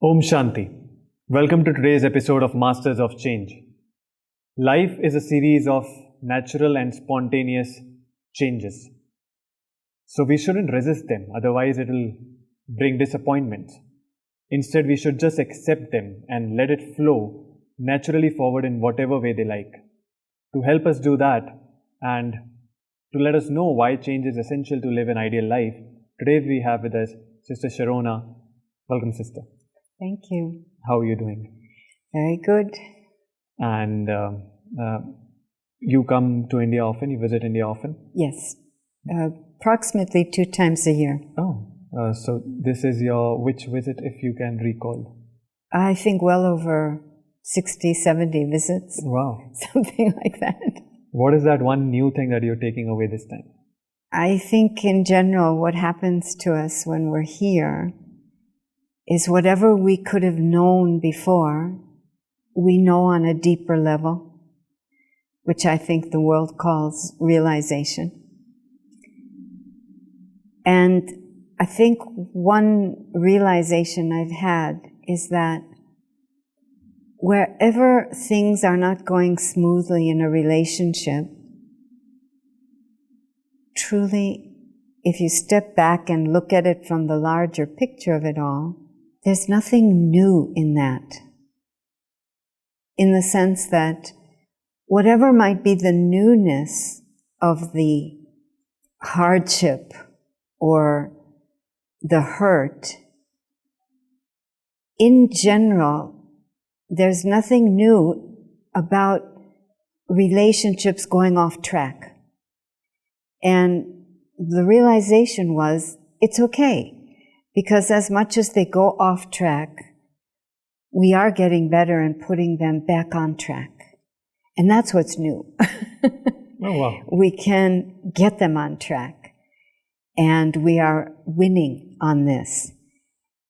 Om Shanti. Welcome to today's episode of Masters of Change. Life is a series of natural and spontaneous changes. So we shouldn't resist them, otherwise it will bring disappointments. Instead, we should just accept them and let it flow naturally forward in whatever way they like. To help us do that and to let us know why change is essential to live an ideal life, today we have with us Sister Sharona. Welcome, Sister. Thank you. How are you doing? Very good. And you come to India often? You visit India often? Yes. Approximately 2 times a year. Oh, so this is your which visit, if you can recall? I think well over 60, 70 visits. Wow. Something like that. What is that one new thing that you're taking away this time? I think in general what happens to us when we're here is whatever we could have known before, we know on a deeper level, which I think the world calls realization. And I think one realization I've had is that wherever things are not going smoothly in a relationship, truly, if you step back and look at it from the larger picture of it all, there's nothing new in that. In the sense that whatever might be the newness of the hardship or the hurt, in general, there's nothing new about relationships going off track. And the realization was, it's okay. Because as much as they go off track, we are getting better and putting them back on track. And that's what's new. Oh, wow. We can get them on track. And we are winning on this.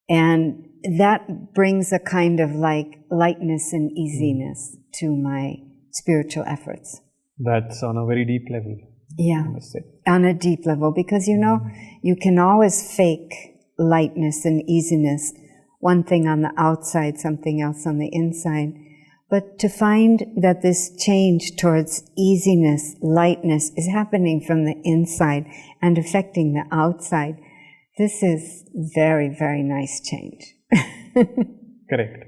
And that brings a kind of like lightness and easiness to my spiritual efforts. That's on a very deep level. Yeah, I must say. on a deep level. Because, you can always fake lightness and easiness, one thing on the outside, something else on the inside. But to find that this change towards easiness, lightness is happening from the inside and affecting the outside, this is very, very nice change. Correct.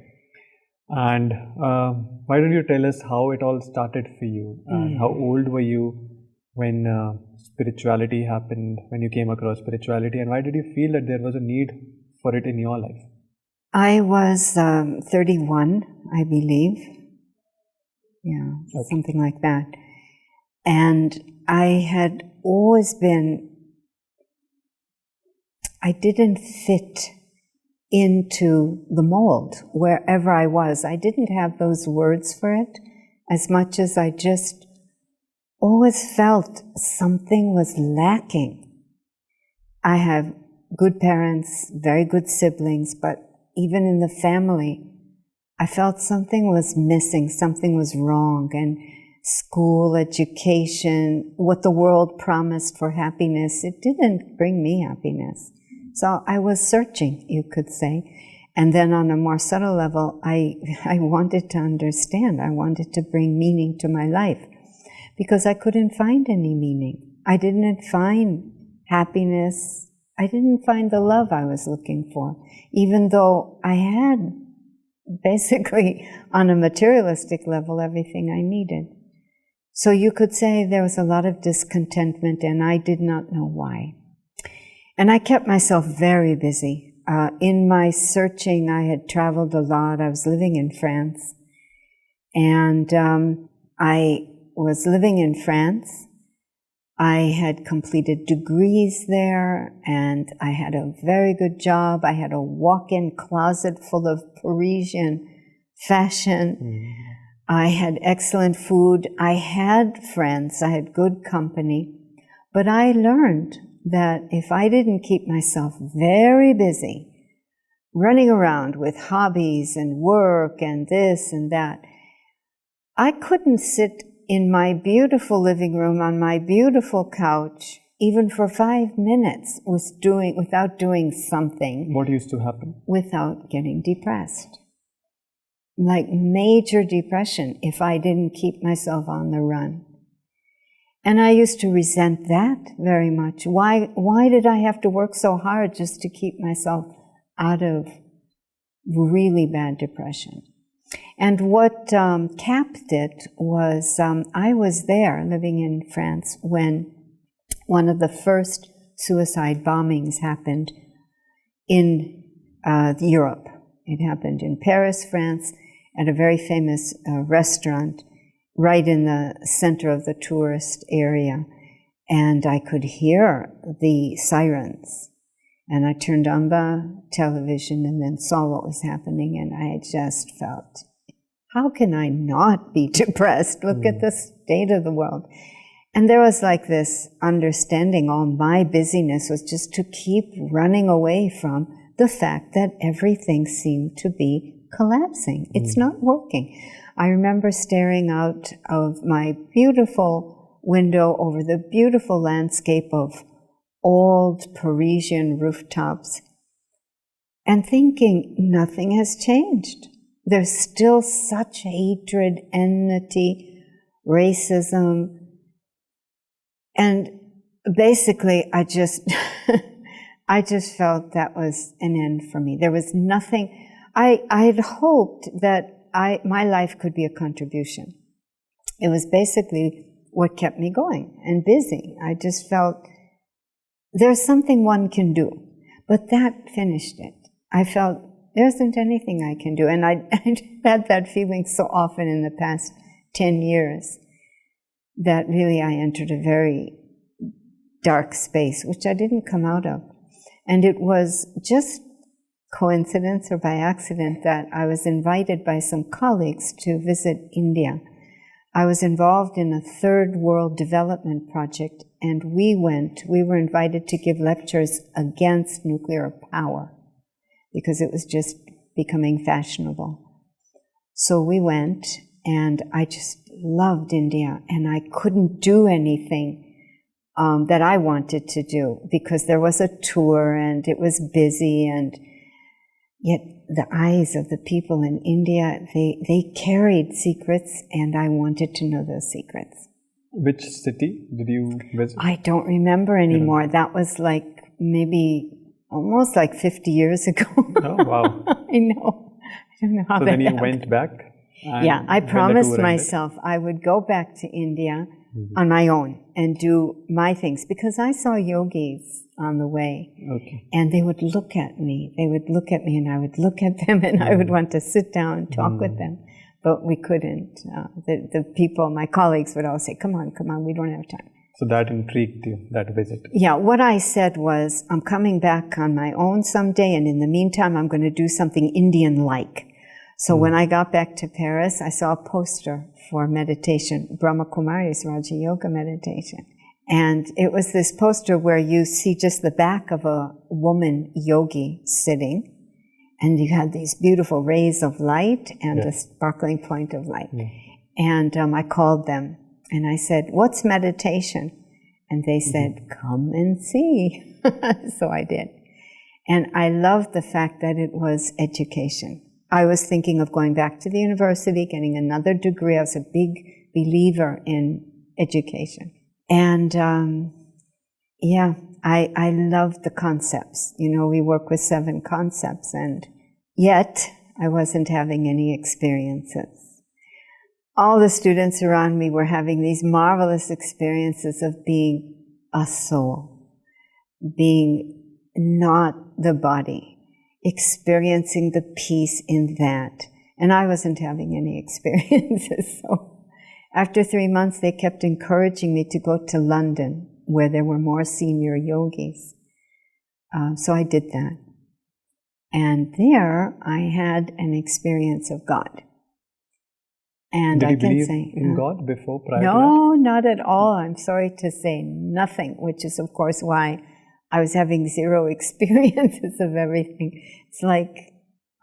And why don't you tell us how it all started for you? And how old were you when spirituality happened, when you came across spirituality, and why did you feel that there was a need for it in your life? I was 31, I believe. Yeah, Okay. something like that. And I had always been, I didn't fit into the mold wherever I was. I didn't have those words for it as much as I just always felt something was lacking. I have good parents, very good siblings, but even in the family, I felt something was missing, something was wrong. And school, education, what the world promised for happiness, it didn't bring me happiness. So I was searching, you could say. And then on a more subtle level, I wanted to understand. I wanted to bring meaning to my life. Because I couldn't find any meaning. I didn't find happiness. I didn't find the love I was looking for, even though I had basically on a materialistic level everything I needed. So you could say there was a lot of discontentment and I did not know why. And I kept myself very busy. In my searching, I had traveled a lot. I was living in France. And I was living in France. I had completed degrees there, and I had a very good job. I had a walk-in closet full of Parisian fashion. I had excellent food. I had friends. I had good company. But I learned that if I didn't keep myself very busy, running around with hobbies and work and this and that, I couldn't sit in my beautiful living room on my beautiful couch even for 5 minutes, without doing something. What used to happen? Without getting depressed. Like major depression if I didn't keep myself on the run. And I used to resent that very much. Why did I have to work so hard just to keep myself out of really bad depression? And what capped it was, I was there living in France when one of the first suicide bombings happened in Europe. It happened in Paris, France, at a very famous restaurant right in the center of the tourist area. And I could hear the sirens. And I turned on the television and then saw what was happening, and I just felt, how can I not be depressed? Look at the state of the world. And there was like this understanding, all my busyness was just to keep running away from the fact that everything seemed to be collapsing. It's not working. I remember staring out of my beautiful window over the beautiful landscape of old Parisian rooftops and thinking nothing has changed. There's still such hatred, enmity, racism. And basically, I just felt that was an end for me. There was nothing. I had hoped that my life could be a contribution. It was basically what kept me going and busy. I just felt there's something one can do, but that finished it. I felt there isn't anything I can do, and I had that feeling so often in the past 10 years that really I entered a very dark space, which I didn't come out of. And it was just coincidence or by accident that I was invited by some colleagues to visit India. I was involved in a third world development project, and we were invited to give lectures against nuclear power because it was just becoming fashionable. So we went, and I just loved India, and I couldn't do anything that I wanted to do because there was a tour and it was busy, and yet the eyes of the people in India, they carried secrets, and I wanted to know those secrets. Which city did you visit? I don't remember anymore. That was like maybe almost like 50 years ago. Oh, wow. I know. I don't know how that happened. So then you went back? Yeah, I promised myself I would go back to India on my own and do my things, because I saw yogis on the way. Okay. And they would look at me. They would look at me, and I would look at them, and I would want to sit down and talk with them. But we couldn't. The people, my colleagues, would always say, come on, we don't have time. So that intrigued you, that visit? Yeah, what I said was, I'm coming back on my own someday, and in the meantime, I'm going to do something Indian-like. So when I got back to Paris, I saw a poster for meditation, Brahma Kumaris, Raja Yoga meditation. And it was this poster where you see just the back of a woman yogi sitting, and you had these beautiful rays of light and a sparkling point of light. And I called them, and I said, what's meditation? And they said, come and see. So I did. And I loved the fact that it was education. I was thinking of going back to the university, getting another degree. I was a big believer in education. And I loved the concepts. You know, we work with 7 concepts, and yet I wasn't having any experiences. All the students around me were having these marvelous experiences of being a soul, being not the body, experiencing the peace in that. And I wasn't having any experiences. So after 3 months, they kept encouraging me to go to London, where there were more senior yogis. So I did that. And there I had an experience of God. And did I you can believe say, in God before, prior to no, not at all. I'm sorry to say, nothing, which is of course why I was having 0 experiences of everything. It's like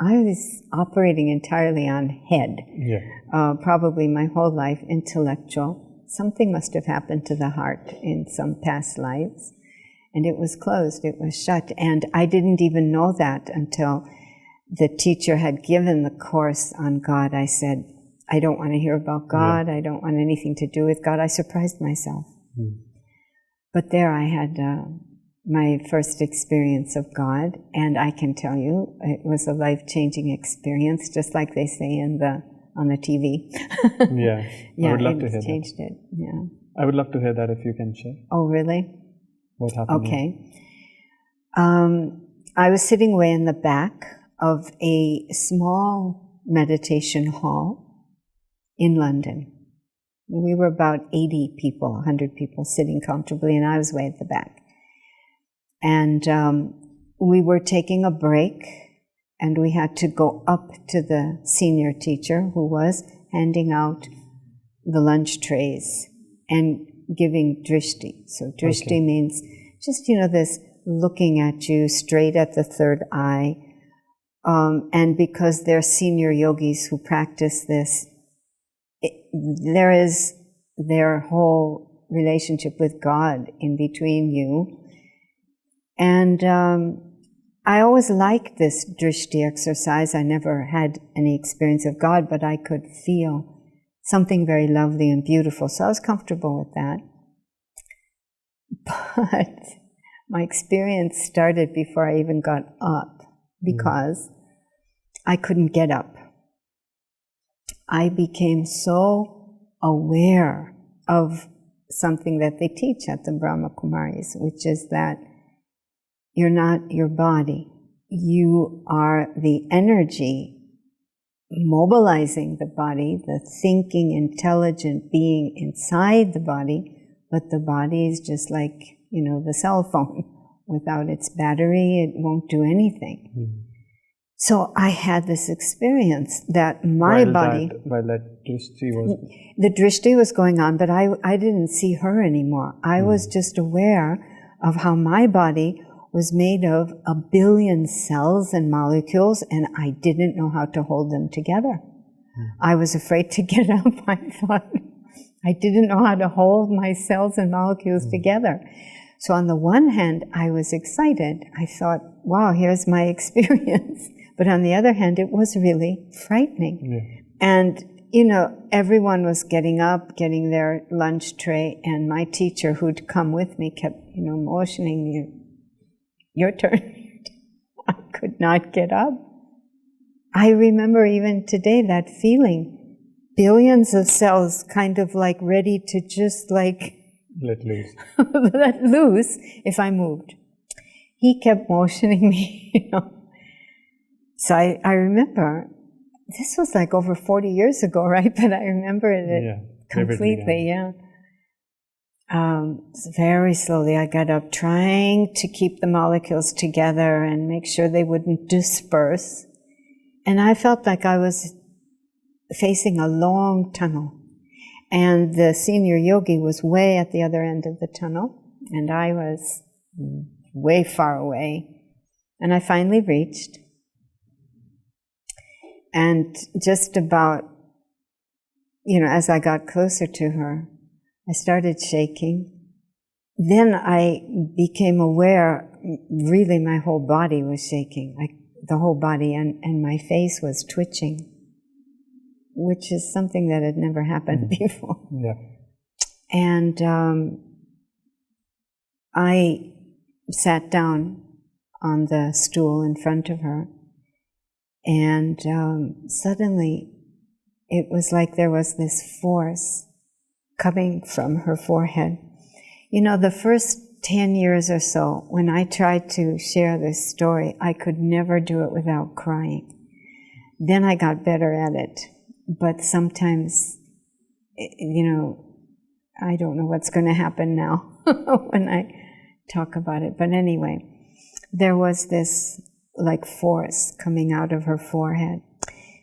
I was operating entirely on head, probably my whole life, intellectual. something must have happened to the heart in some past lives. And it was closed, it was shut. And I didn't even know that until the teacher had given the course on God. I said, I don't want to hear about God. I don't want anything to do with God. I surprised myself. But there I had my first experience of God, and I can tell you, it was a life-changing experience, just like they say on the TV. I would love to hear changed that. It. Yeah. I would love to hear that if you can share. Oh, really? What happened? Okay. I was sitting way in the back of a small meditation hall in London. We were about 80 people, 100 people sitting comfortably, and I was way at the back. And we were taking a break, and we had to go up to the senior teacher who was handing out the lunch trays and giving drishti. So drishti means just, this looking at you straight at the third eye. And because they're senior yogis who practice this, there is their whole relationship with God in between you. And I always liked this drishti exercise. I never had any experience of God, but I could feel something very lovely and beautiful. So I was comfortable with that. But my experience started before I even got up, because I couldn't get up. I became so aware of something that they teach at the Brahma Kumaris, which is that you're not your body. You are the energy mobilizing the body, the thinking, intelligent being inside the body, but the body is just like, the cell phone. Without its battery, it won't do anything. So I had this experience that my body... While that drishti was... The drishti was going on, but I didn't see her anymore. I was just aware of how my body was made of 1 billion cells and molecules, and I didn't know how to hold them together. I was afraid to get up. I thought I didn't know how to hold my cells and molecules together. So on the one hand, I was excited. I thought, wow, here's my experience. But on the other hand, it was really frightening. And, everyone was getting up, getting their lunch tray, and my teacher who'd come with me kept, motioning me, your turn. I could not get up. I remember even today that feeling, billions of cells kind of like ready to just like let loose. let loose if I moved. He kept motioning me, So I remember, this was like over 40 years ago, right? But I remember it completely, very slowly I got up, trying to keep the molecules together and make sure they wouldn't disperse. And I felt like I was facing a long tunnel. And the senior yogi was way at the other end of the tunnel, and I was way far away. And I finally reached. And just about, as I got closer to her, I started shaking. Then I became aware, really my whole body was shaking, the whole body, and my face was twitching, which is something that had never happened before. And I sat down on the stool in front of her, and suddenly it was like there was this force coming from her forehead. The first 10 years or so, when I tried to share this story, I could never do it without crying. Then I got better at it. But sometimes, I don't know what's going to happen now when I talk about it. But anyway, there was this like force coming out of her forehead.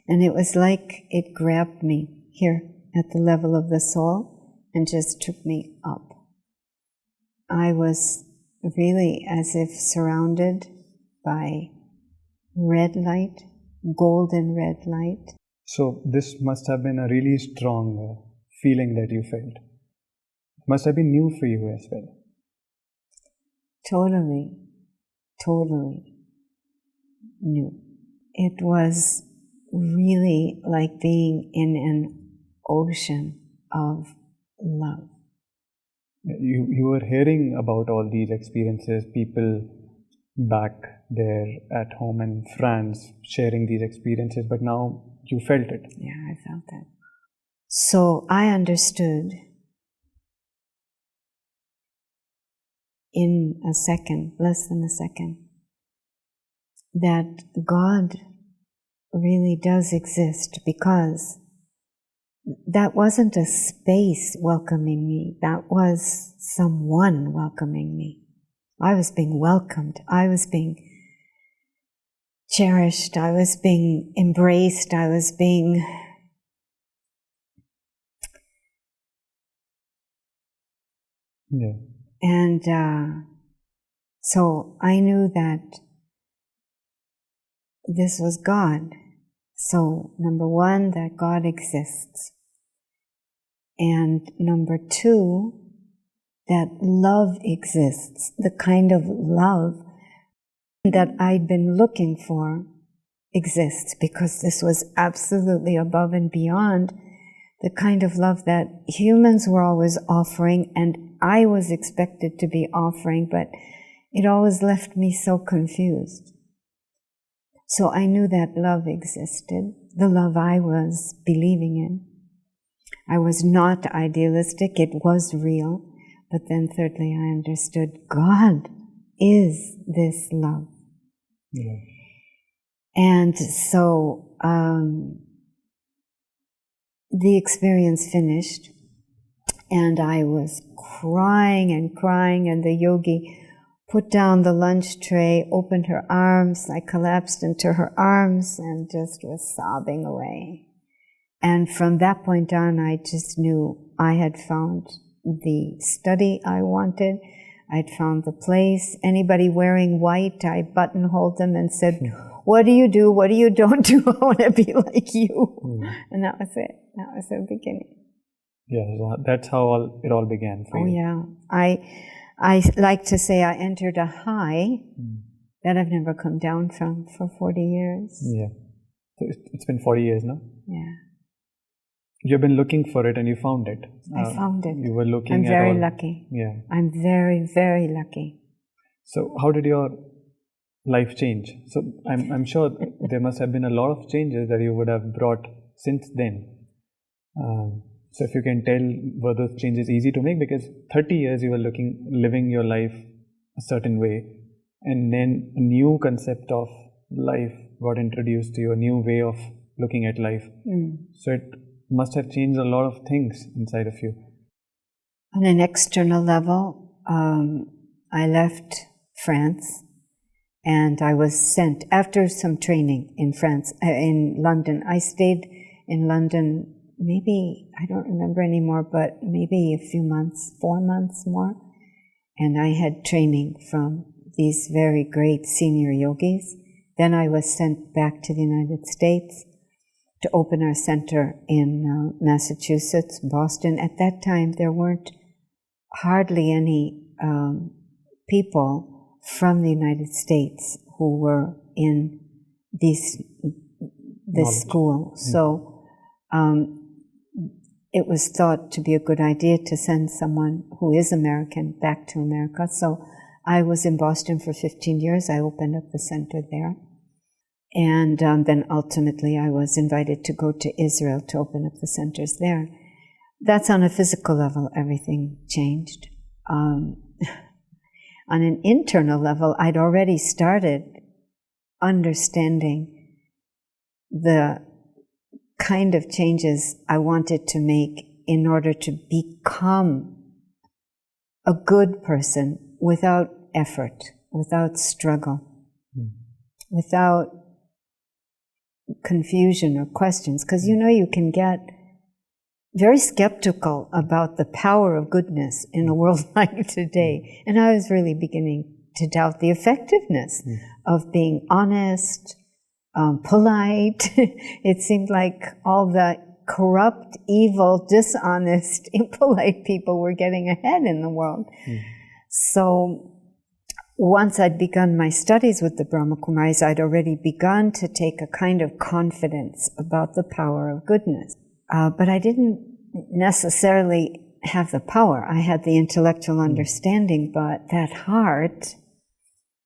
And it was like it grabbed me here at the level of the soul and just took me up. I was really as if surrounded by red light, golden red light. So this must have been a really strong feeling that you felt. Must have been new for you as well. Totally new. It was really like being in an ocean of love. You were hearing about all these experiences, people back there at home in France sharing these experiences, but now you felt it. Yeah, I felt it. So I understood in a second, less than a second, that God really does exist, because that wasn't a space welcoming me, that was someone welcoming me. I was being welcomed, I was being cherished, I was being embraced, I was being and so I knew that this was God. So, number one, that God exists. And number two, that love exists. The kind of love that I'd been looking for exists, because this was absolutely above and beyond the kind of love that humans were always offering and I was expected to be offering, but it always left me so confused. So I knew that love existed, the love I was believing in. I was not idealistic, it was real. But then thirdly, I understood God is this love. Yeah. And so the experience finished, and I was crying, and the yogi put down the lunch tray, opened her arms, I collapsed into her arms and just was sobbing away. And from that point on, I just knew I had found the study I wanted. I'd found the place. Anybody wearing white, I buttonholed them and said, what do you do? What do you don't do? I want to be like you. And that was it. That was the beginning. Yeah, so that's how it all began for you. Oh yeah. I like to say I entered a high that I've never come down from for 40 years. Yeah. So it's been 40 years now? Yeah. You've been looking for it and you found it. I found it. You were looking I'm at very all. lucky. Yeah. I'm very, very lucky. So how did your life change? So I'm sure there must have been a lot of changes that you would have brought since then. So if you can tell, were those changes easy to make? Because 30 years you were living your life a certain way, and then a new concept of life got introduced to you, a new way of looking at life. So it must have changed a lot of things inside of you. On an external level, I left France, and I was sent after some training in France, in London. I stayed in London maybe, I don't remember anymore, but maybe a few months, 4 months more. And I had training from these very great senior yogis. Then I was sent back to the United States to open our center in Massachusetts, Boston. At that time, there weren't hardly any people from the United States who were in this school. So it was thought to be a good idea to send someone who is American back to America. So I was in Boston for 15 years. I opened up the center there. And then ultimately I was invited to go to Israel to open up the centers there. That's on a physical level, everything changed. On an internal level, I'd already started understanding the kind of changes I wanted to make in order to become a good person without effort, without struggle, without confusion or questions. Because you can get very skeptical about the power of goodness in a world like today. And I was really beginning to doubt the effectiveness of being honest, polite. It seemed like all the corrupt, evil, dishonest, impolite people were getting ahead in the world. So once I'd begun my studies with the Brahma Kumaris, I'd already begun to take a kind of confidence about the power of goodness. But I didn't necessarily have the power. I had the intellectual understanding, but that heart,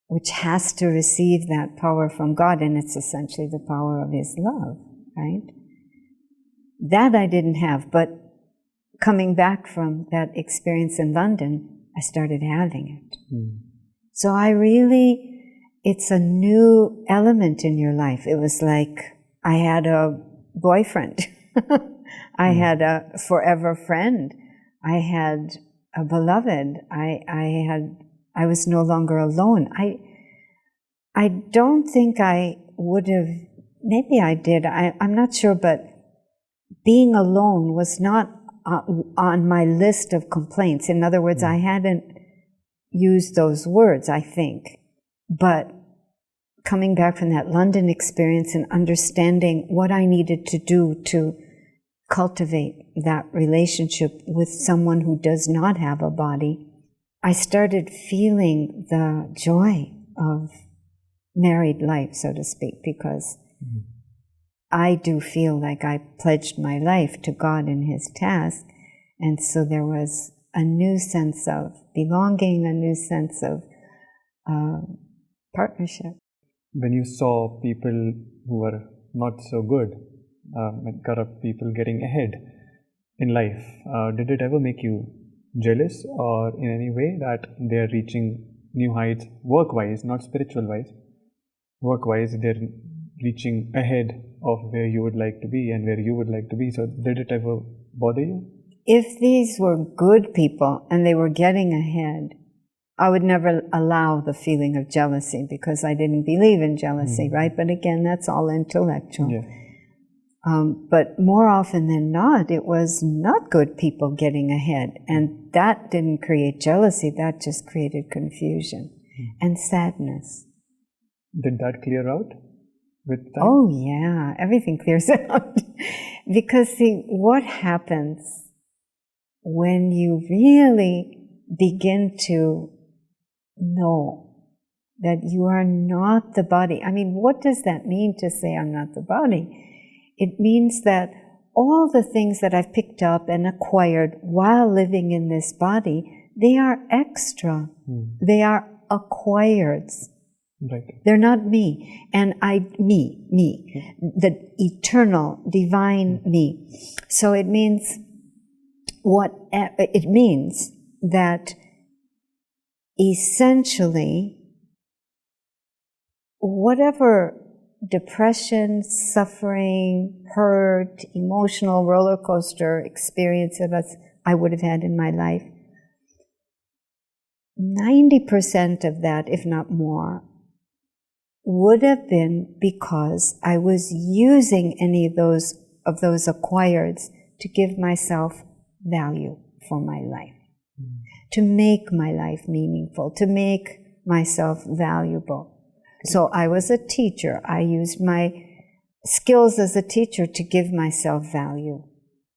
which has to receive that power from God, and it's essentially the power of His love, right? That I didn't have, but coming back from that experience in London, I started having it. So it's a new element in your life. It was like I had a boyfriend. I had a forever friend. I had a beloved. I was no longer alone. I don't think I would have, maybe I did, I'm not sure, but being alone was not on my list of complaints. In other words, I hadn't used those words, I think. But coming back from that London experience and understanding what I needed to do to cultivate that relationship with someone who does not have a body, I started feeling the joy of married life, so to speak, because I do feel like I pledged my life to God in His task, and so there was a new sense of belonging, a new sense of partnership. When you saw people who were not so good, corrupt people getting ahead in life, did it ever make you jealous or in any way that they're reaching new heights work-wise, not spiritual-wise? Work-wise, they're reaching ahead of where you would like to be and where you would like to be. So did it ever bother you? If these were good people and they were getting ahead, I would never allow the feeling of jealousy because I didn't believe in jealousy, right? But again, that's all intellectual. Yeah. But more often than not, it was not good people getting ahead. And that didn't create jealousy, that just created confusion and sadness. Did that clear out with time? Oh yeah, everything clears out. Because see, what happens when you really begin to know that you are not the body? I mean, what does that mean to say I'm not the body? It means that all the things that I've picked up and acquired while living in this body, they are extra. They are acquired. Right. They're not me. And me, the eternal, divine me. So it means that essentially whatever depression, suffering, hurt, emotional roller coaster experience of us I would have had in my life, 90% of that, if not more, would have been because I was using any of those acquireds to give myself value for my life, to make my life meaningful, to make myself valuable. So I was a teacher. I used my skills as a teacher to give myself value.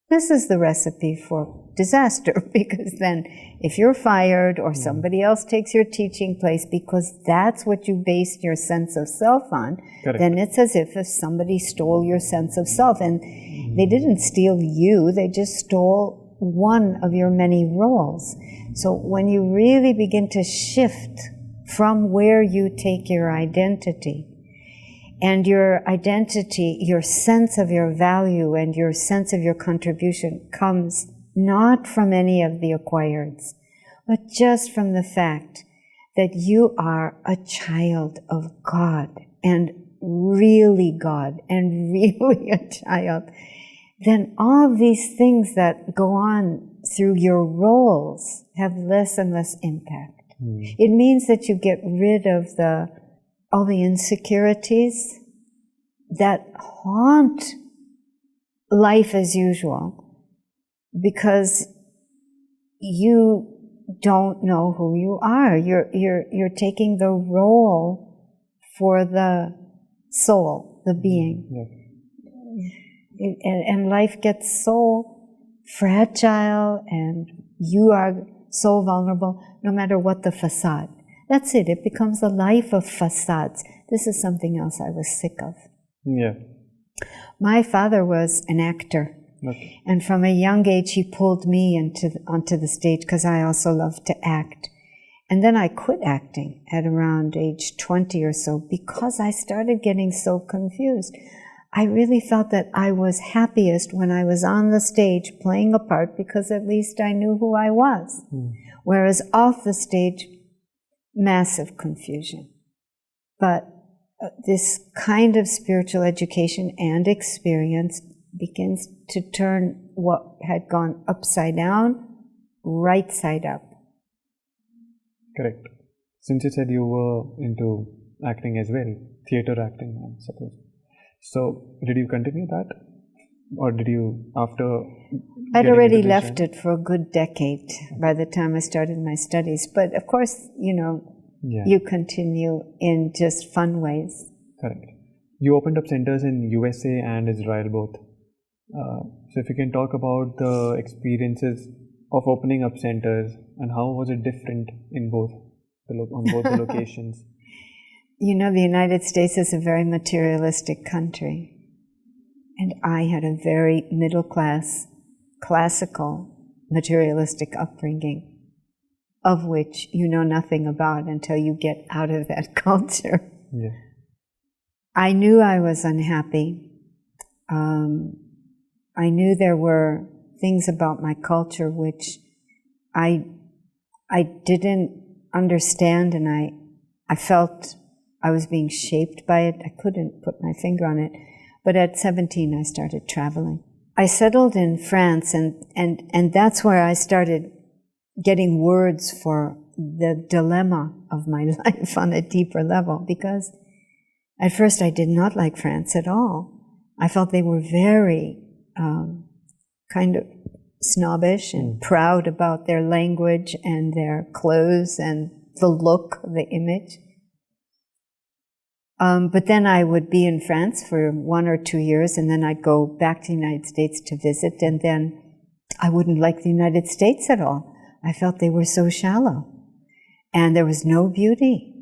This is the recipe for disaster, because then if you're fired or somebody else takes your teaching place because that's what you based your sense of self on, then it's as if somebody stole your sense of self. And they didn't steal you, they just stole one of your many roles. So when you really begin to shift from where you take your identity, and your identity, your sense of your value and your sense of your contribution comes not from any of the acquireds, but just from the fact that you are a child of God, and really a child, then all these things that go on through your roles have less and less impact. It means that you get rid of all the insecurities that haunt life as usual, because you don't know who you are. You're taking the role for the soul, the being. And life gets so fragile, and you are so vulnerable, no matter what the facade. That's it. It becomes a life of facades. This is something else I was sick of. Yeah. My father was an actor. Okay. And from a young age, he pulled me onto the stage because I also loved to act. And then I quit acting at around age 20 or so because I started getting so confused. I really felt that I was happiest when I was on the stage playing a part because at least I knew who I was. Whereas off the stage, massive confusion. But this kind of spiritual education and experience begins to turn what had gone upside down, right side up. Correct. Since you said you were into acting as well, theatre acting, I suppose. So, did you continue that? Or did you, after... I'd already left it for a good decade by the time I started my studies. But of course, you continue in just fun ways. Correct. You opened up centers in USA and Israel both. So if you can talk about the experiences of opening up centers and how was it different in both on both the locations? The United States is a very materialistic country. And I had a very middle-class, classical, materialistic upbringing, of which you know nothing about until you get out of that culture. Yeah. I knew I was unhappy. I knew there were things about my culture which I didn't understand, and I felt I was being shaped by it. I couldn't put my finger on it. But at 17, I started traveling. I settled in France, and that's where I started getting words for the dilemma of my life on a deeper level, because at first I did not like France at all. I felt they were very kind of snobbish and proud about their language and their clothes and the look, the image. But then I would be in France for 1 or 2 years, and then I'd go back to the United States to visit, and then I wouldn't like the United States at all. I felt they were so shallow, and there was no beauty,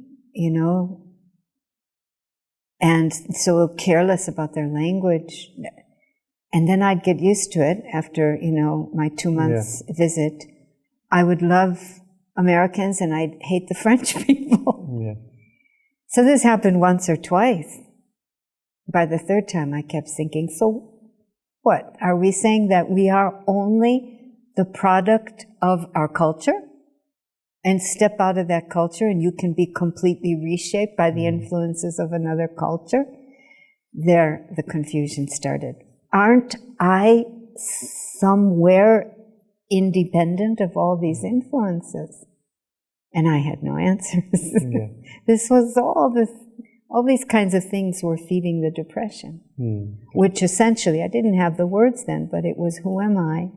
and so careless about their language. And then I'd get used to it after, my 2 months visit. I would love Americans, and I'd hate the French people. Yeah. So this happened once or twice. By the third time, I kept thinking, so what? Are we saying that we are only the product of our culture? And step out of that culture and you can be completely reshaped by the influences of another culture? There, the confusion started. Aren't I somewhere independent of all these influences? And I had no answers. Yeah. This was all these kinds of things were feeding the depression, which essentially, I didn't have the words then, but it was, who am I?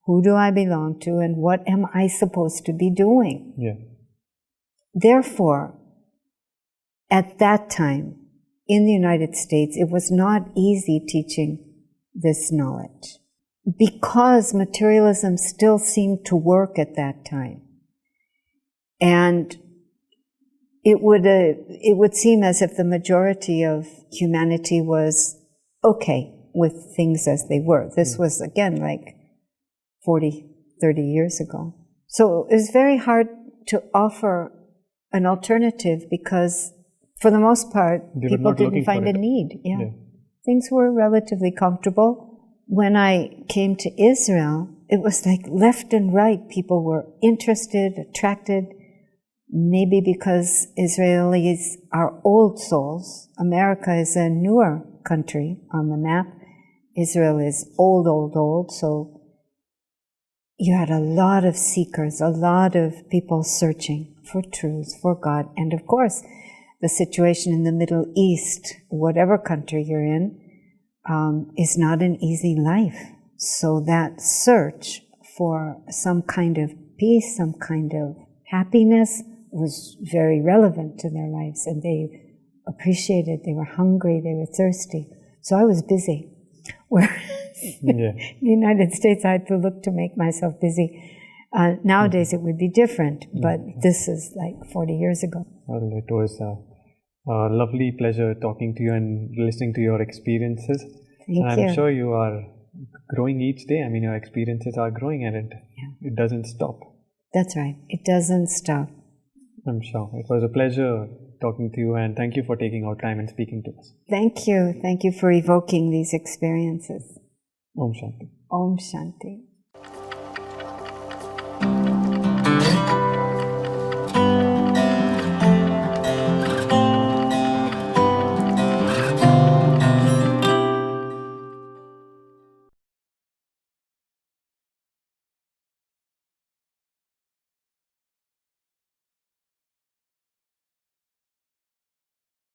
Who do I belong to? And what am I supposed to be doing? Yeah. Therefore, at that time, in the United States, it was not easy teaching this knowledge because materialism still seemed to work at that time. And it would seem as if the majority of humanity was okay with things as they were. This was, again, like 40, 30 years ago. So it was very hard to offer an alternative because, for the most part, people didn't find a need. Yeah. Things were relatively comfortable. When I came to Israel, it was like left and right. People were interested, attracted. Maybe because Israelis are old souls. America is a newer country on the map. Israel is old, old, old. So you had a lot of seekers, a lot of people searching for truth, for God. And of course, the situation in the Middle East, whatever country you're in, is not an easy life. So that search for some kind of peace, some kind of happiness, was very relevant to their lives, and they appreciated, they were hungry, they were thirsty. So I was busy. Whereas Yeah. in the United States, I had to look to make myself busy. Nowadays, it would be different, but this is like 40 years ago. Well, it was a lovely pleasure talking to you and listening to your experiences. Thank and I'm you. sure you are growing each day. I mean, your experiences are growing and it doesn't stop. That's right. It doesn't stop. I'm sure. It was a pleasure talking to you, and thank you for taking our time and speaking to us. Thank you. Thank you for evoking these experiences. Om Shanti. Om Shanti.